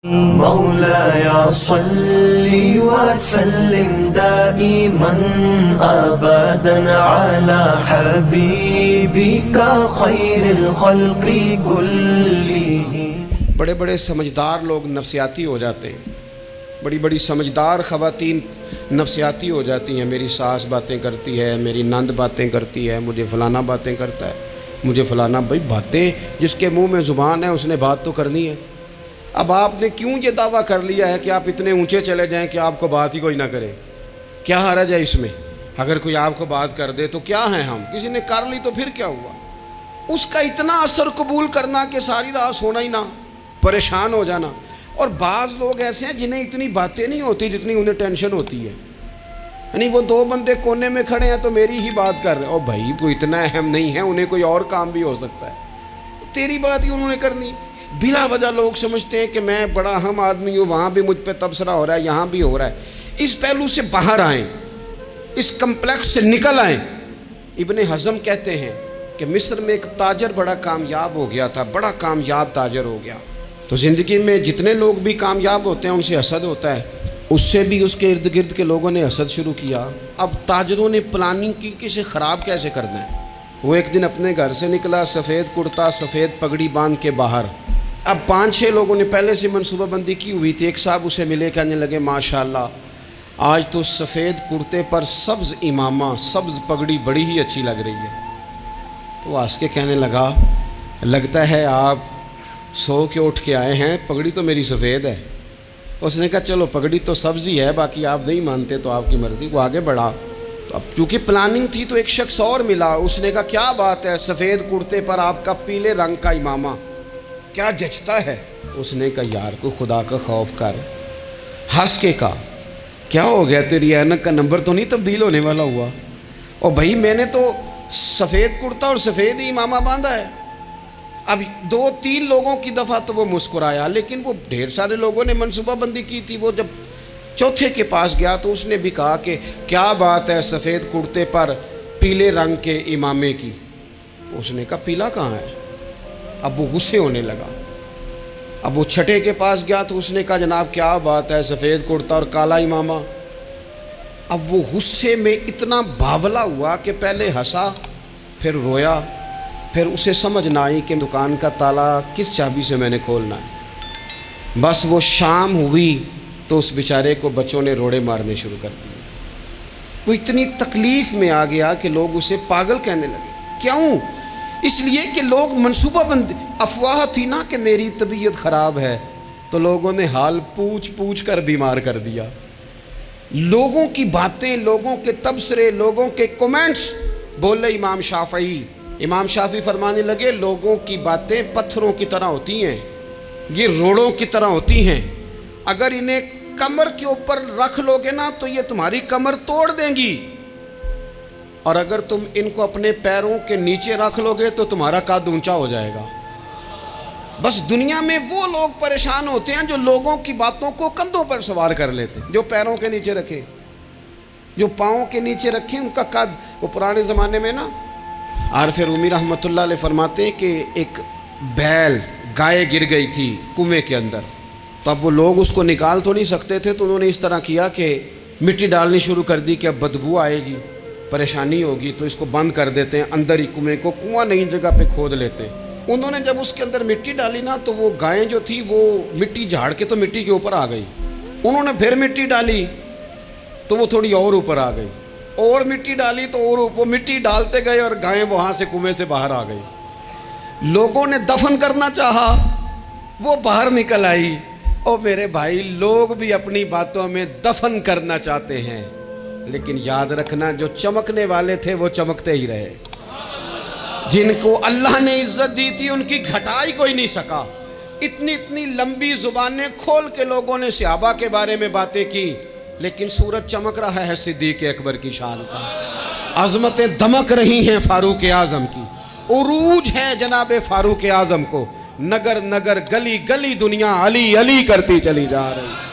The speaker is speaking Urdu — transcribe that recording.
مولاي صل وسلم دائما ابدا على حبيبك خير الخلق كلهم۔ بڑے بڑے سمجھدار لوگ نفسیاتی ہو جاتے ہیں، بڑی بڑی سمجھدار خواتین نفسیاتی ہو جاتی ہیں۔ میری ساس باتیں کرتی ہے، میری نند باتیں کرتی ہے، مجھے فلانا باتیں کرتا ہے، مجھے فلانا۔ بھائی باتیں، جس کے منہ میں زبان ہے اس نے بات تو کرنی ہے۔ اب آپ نے کیوں یہ دعویٰ کر لیا ہے کہ آپ اتنے اونچے چلے جائیں کہ آپ کو بات ہی کوئی نہ کرے؟ کیا حرج ہے اس میں؟ اگر کوئی آپ کو بات کر دے تو کیا ہیں ہم؟ کسی نے کر لی تو پھر کیا ہوا؟ اس کا اتنا اثر قبول کرنا کہ ساری رات سونا ہی نہ، پریشان ہو جانا۔ اور بعض لوگ ایسے ہیں جنہیں اتنی باتیں نہیں ہوتی جتنی انہیں ٹینشن ہوتی ہے۔ یعنی وہ دو بندے کونے میں کھڑے ہیں تو میری ہی بات کر رہے ہیں۔ اور بھائی تو اتنا اہم نہیں ہے، انہیں کوئی اور کام بھی ہو سکتا ہے، تیری بات ہی انہوں نے کرنی۔ بلا وجہ لوگ سمجھتے ہیں کہ میں بڑا اہم آدمی ہوں، وہاں بھی مجھ پہ تبصرہ ہو رہا ہے، یہاں بھی ہو رہا ہے۔ اس پہلو سے باہر آئیں، اس کمپلیکس سے نکل آئیں۔ ابن حزم کہتے ہیں کہ مصر میں ایک تاجر بڑا کامیاب ہو گیا تھا، بڑا کامیاب تاجر ہو گیا۔ تو زندگی میں جتنے لوگ بھی کامیاب ہوتے ہیں ان سے حسد ہوتا ہے، اس سے بھی اس کے ارد گرد کے لوگوں نے حسد شروع کیا۔ اب تاجروں نے پلاننگ کی کہ اسے خراب کیسے کرنا ہے۔ وہ ایک دن اپنے گھر سے نکلا، سفید کرتا سفید پگڑی باندھ کے باہر۔ اب 5-6 لوگوں نے پہلے سے منصوبہ بندی کی ہوئی تھی۔ ایک صاحب اسے ملے، کہنے لگے ماشاءاللہ آج تو سفید کرتے پر سبز امامہ، سبز پگڑی بڑی ہی اچھی لگ رہی ہے۔ تو وہ ہنس کے کہنے لگا لگتا ہے آپ سو کے اٹھ کے آئے ہیں، پگڑی تو میری سفید ہے۔ اس نے کہا چلو پگڑی تو سبز ہی ہے، باقی آپ نہیں مانتے تو آپ کی مرضی۔ وہ آگے بڑھا تو اب چونکہ پلاننگ تھی تو ایک شخص اور ملا، اس نے کہا کیا بات ہے، سفید کرتے پر آپ کا پیلے رنگ کا امامہ کیا جچتا ہے؟ اس نے کہا یار کو خدا کا خوف کر۔ ہنس کے کہا کیا ہو گیا، تیری اینک کا نمبر تو نہیں تبدیل ہونے والا ہوا؟ اور بھائی میں نے تو سفید کرتا اور سفید ہی امامہ باندھا ہے۔ اب 2-3 لوگوں کی دفعہ تو وہ مسکرایا، لیکن وہ ڈھیر سارے لوگوں نے منصوبہ بندی کی تھی۔ وہ جب چوتھے کے پاس گیا تو اس نے بھی کہا کہ کیا بات ہے سفید کرتے پر پیلے رنگ کے امامے کی؟ اس نے کہا پیلا کہاں ہے؟ اب وہ غصے ہونے لگا۔ اب وہ چھٹے کے پاس گیا تو اس نے کہا جناب کیا بات ہے سفید کرتا اور کالا امامہ؟ اب وہ غصے میں اتنا باولا ہوا کہ پہلے ہنسا پھر رویا، پھر اسے سمجھ نہ آئی کہ دکان کا تالا کس چابی سے میں نے کھولنا ہے۔ بس وہ شام ہوئی تو اس بیچارے کو بچوں نے روڑے مارنے شروع کر دیے۔ وہ اتنی تکلیف میں آ گیا کہ لوگ اسے پاگل کہنے لگے۔ کیوں؟ اس لیے کہ لوگ منصوبہ بند، افواہ تھی نا کہ میری طبیعت خراب ہے، تو لوگوں نے حال پوچھ پوچھ کر بیمار کر دیا۔ لوگوں کی باتیں، لوگوں کے تبصرے، لوگوں کے کومنٹس۔ بولے امام شافعی، امام شافعی فرمانے لگے لوگوں کی باتیں پتھروں کی طرح ہوتی ہیں، یہ روڑوں کی طرح ہوتی ہیں، اگر انہیں کمر کے اوپر رکھ لو گے نا تو یہ تمہاری کمر توڑ دیں گی، اور اگر تم ان کو اپنے پیروں کے نیچے رکھ لو گے تو تمہارا قد اونچا ہو جائے گا۔ بس دنیا میں وہ لوگ پریشان ہوتے ہیں جو لوگوں کی باتوں کو کندھوں پر سوار کر لیتے ہیں، جو پیروں کے نیچے رکھے، جو پاؤں کے نیچے رکھے ان کا قد۔ وہ پرانے زمانے میں نا عارف رومی رحمۃ اللہ علیہ فرماتے ہیں کہ ایک بیل گائے گر گئی تھی کنویں کے اندر، تو اب وہ لوگ اس کو نکال تو نہیں سکتے تھے، تو انہوں نے اس طرح کیا کہ مٹی ڈالنی شروع کر دی کہ اب بدبو آئے گی، پریشانی ہوگی، تو اس کو بند کر دیتے ہیں اندر ہی کنویں کو، کنواں نئی جگہ پہ کھود لیتے ہیں۔ انہوں نے جب اس کے اندر مٹی ڈالی نا تو وہ گائیں جو تھی وہ مٹی جھاڑ کے تو مٹی کے اوپر آ گئی۔ انہوں نے پھر مٹی ڈالی تو وہ تھوڑی اور اوپر آ گئی، اور مٹی ڈالی تو اور وہ مٹی ڈالتے گئے اور گائیں وہاں سے کنویں سے باہر آ گئی۔ لوگوں نے دفن کرنا چاہا، وہ باہر نکل آئی۔ اور میرے بھائی لوگ بھی اپنی باتوں میں دفن کرنا چاہتے ہیں، لیکن یاد رکھنا جو چمکنے والے تھے وہ چمکتے ہی رہے، جن کو اللہ نے عزت دی تھی ان کی گھٹائی کوئی نہیں سکا۔ اتنی لمبی زبانیں کھول کے لوگوں نے صحابہ کے بارے میں باتیں کی، لیکن سورج چمک رہا ہے صدیق اکبر کی شان کا، عظمتیں دمک رہی ہیں فاروق اعظم کی، عروج ہے جناب فاروق اعظم کو، نگر نگر گلی گلی دنیا علی علی کرتی چلی جا رہی ہے۔